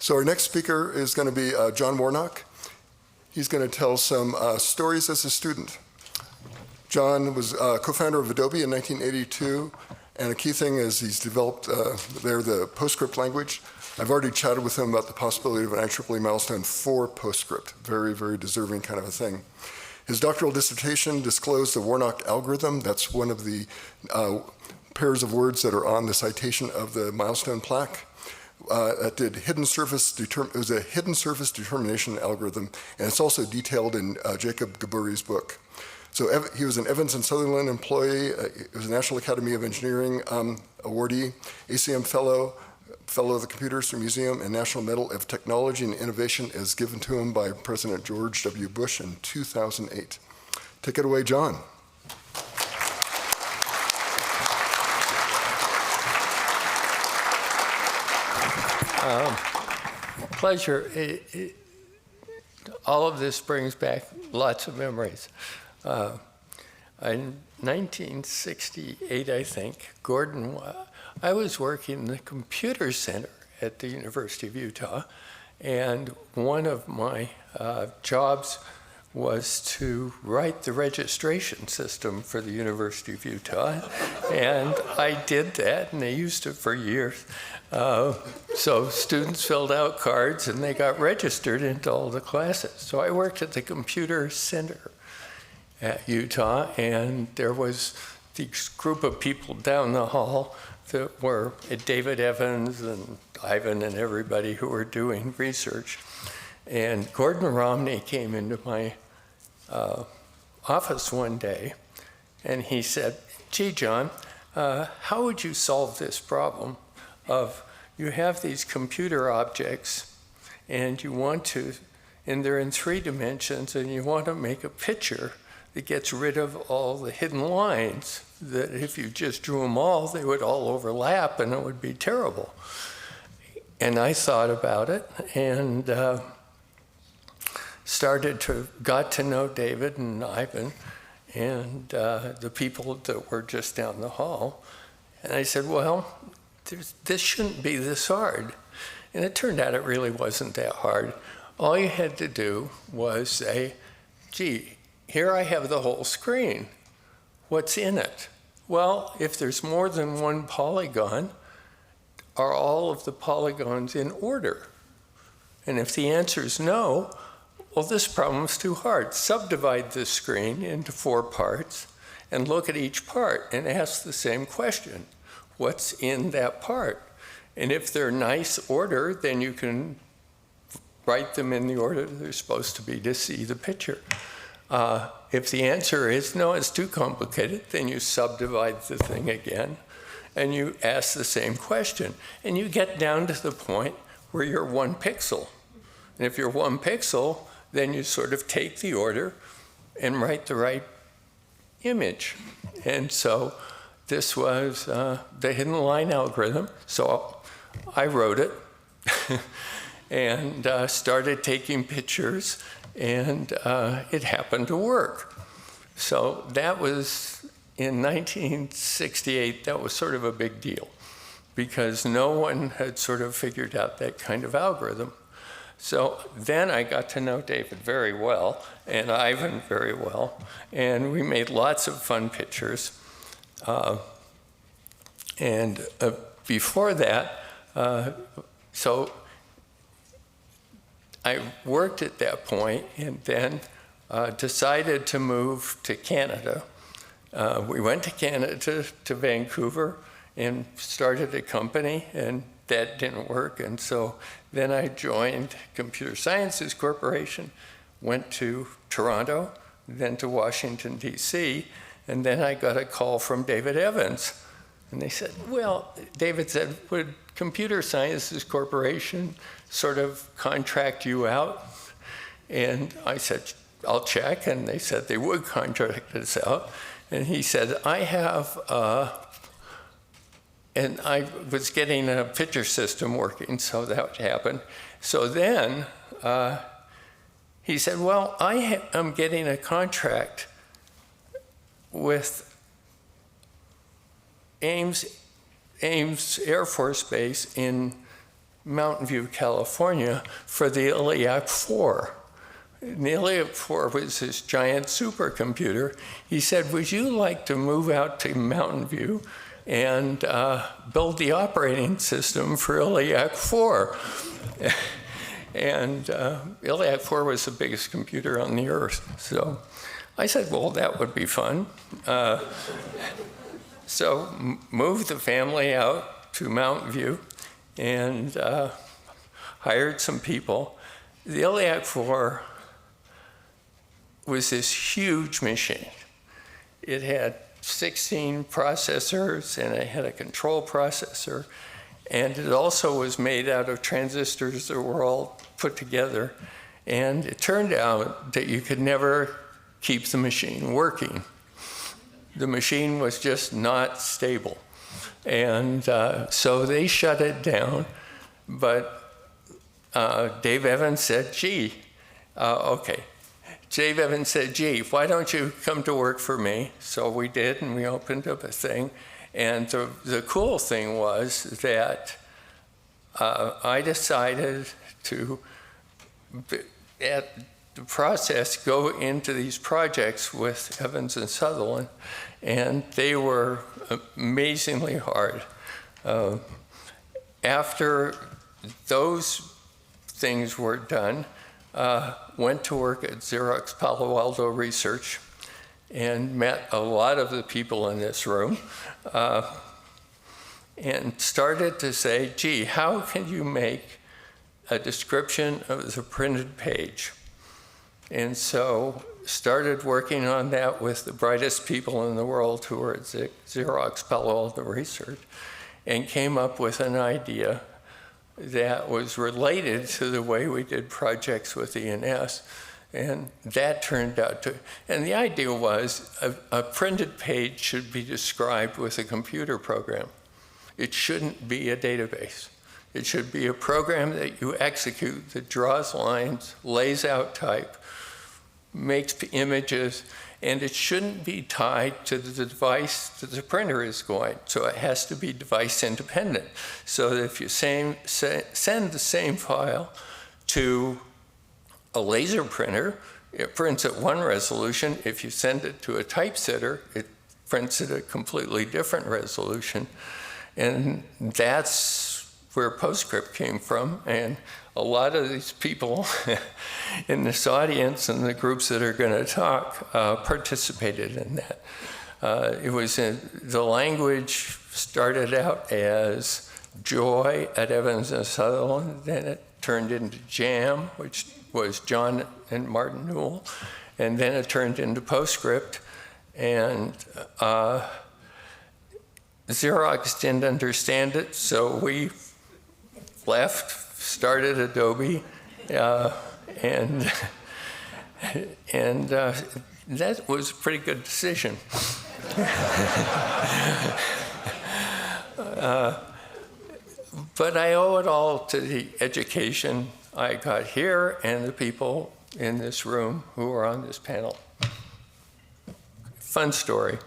So our next speaker is going to be John Warnock. He's going to tell some stories as a student. John was co-founder of Adobe in 1982, and a key thing is he's developed there the PostScript language. I've already chatted with him about the possibility of an IEEE milestone for PostScript. Very, very deserving kind of a thing. His doctoral dissertation disclosed the Warnock algorithm. That's one of the pairs of words that are on the citation of the milestone plaque. That did it was a hidden surface determination algorithm, and it's also detailed in Jacob Gaburi's book. So he was an Evans and Sutherland employee. He was a National Academy of Engineering awardee, ACM fellow of the Computer History Museum, and National Medal of Technology and Innovation is given to him by President George W. Bush in 2008. Take it away, John. Pleasure. All of this brings back lots of memories. In 1968, I think, I was working in the computer center at the University of Utah, and one of my jobs was to write the registration system for the University of Utah, and I did that, and they used it for years. So students filled out cards, and they got registered into all the classes. So I worked at the computer center at Utah, and there was this group of people down the hall that were David Evans and Ivan and everybody who were doing research. And Gordon Romney came into my office one day, and he said, "Gee, John, how would you solve this problem of you have these computer objects, and you want to, and they're in 3 dimensions, and you want to make a picture that gets rid of all the hidden lines, that if you just drew them all, they would all overlap, and it would be terrible." And I thought about it, and got to know David and Ivan and the people that were just down the hall. And I said, well, this shouldn't be this hard. And it turned out it really wasn't that hard. All you had to do was say, gee, here I have the whole screen. What's in it? Well, if there's more than one polygon, are all of the polygons in order? And if the answer is no, well, this problem's too hard. Subdivide this screen into 4 parts and look at each part and ask the same question. What's in that part? And if they're nice order, then you can write them in the order they're supposed to be to see the picture. If the answer is no, it's too complicated, then you subdivide the thing again and you ask the same question. And you get down to the point where you're 1 pixel. And if you're 1 pixel, then you sort of take the order and write the right image. And so this was the hidden line algorithm. So I wrote it and started taking pictures, and it happened to work. So that was in 1968. That was sort of a big deal because no one had sort of figured out that kind of algorithm. So then I got to know David very well and Ivan very well, and we made lots of fun pictures. Before that, so I worked at that point and then decided to move to Canada. We went to Canada, to Vancouver, and started a company, and that didn't work. And so then I joined Computer Sciences Corporation, went to Toronto, then to Washington, D.C., and then I got a call from David Evans. And they said, well, David said, would Computer Sciences Corporation sort of contract you out? And I said, I'll check. And they said they would contract us out. And he said, I have, and I was getting a picture system working, so that happened. So then he said, well, I am getting a contract with Ames Air Force Base in Mountain View, California, for the Iliac 4. And the Iliac 4 was this giant supercomputer. He said, would you like to move out to Mountain View and build the operating system for Iliac 4? And Iliac 4 was the biggest computer on the earth. So I said, well, that would be fun. So moved the family out to Mountain View and hired some people. The Iliac 4 was this huge machine. It had 16 processors, and it had a control processor, and it also was made out of transistors that were all put together. And it turned out that you could never keep the machine working. The machine was just not stable. And so they shut it down, but Dave Evans said, gee, okay. Dave Evans said, gee, why don't you come to work for me? So we did, and we opened up a thing. And the cool thing was that I decided to, at the process, go into these projects with Evans and Sutherland, and they were amazingly hard. After those things were done, went to work at Xerox Palo Alto Research and met a lot of the people in this room and started to say, gee, how can you make a description of the printed page? And so started working on that with the brightest people in the world who were at Xerox Palo Alto Research, and came up with an idea that was related to the way we did projects with ENS. And that turned out to, and the idea was a printed page should be described with a computer program. It shouldn't be a database. It should be a program that you execute that draws lines, lays out type, makes images, and it shouldn't be tied to the device that the printer is going. So it has to be device independent. So that if you send the same file to a laser printer, it prints at one resolution. If you send it to a typesetter, it prints at a completely different resolution. And that's where PostScript came from. And a lot of these people in this audience and the groups that are going to talk participated in that. It was the language started out as Joy at Evans and Sutherland, then it turned into Jam, which was John and Martin Newell, and then it turned into PostScript. And Xerox didn't understand it, so we left, started Adobe, and that was a pretty good decision. But I owe it all to the education I got here and the people in this room who are on this panel. Fun story.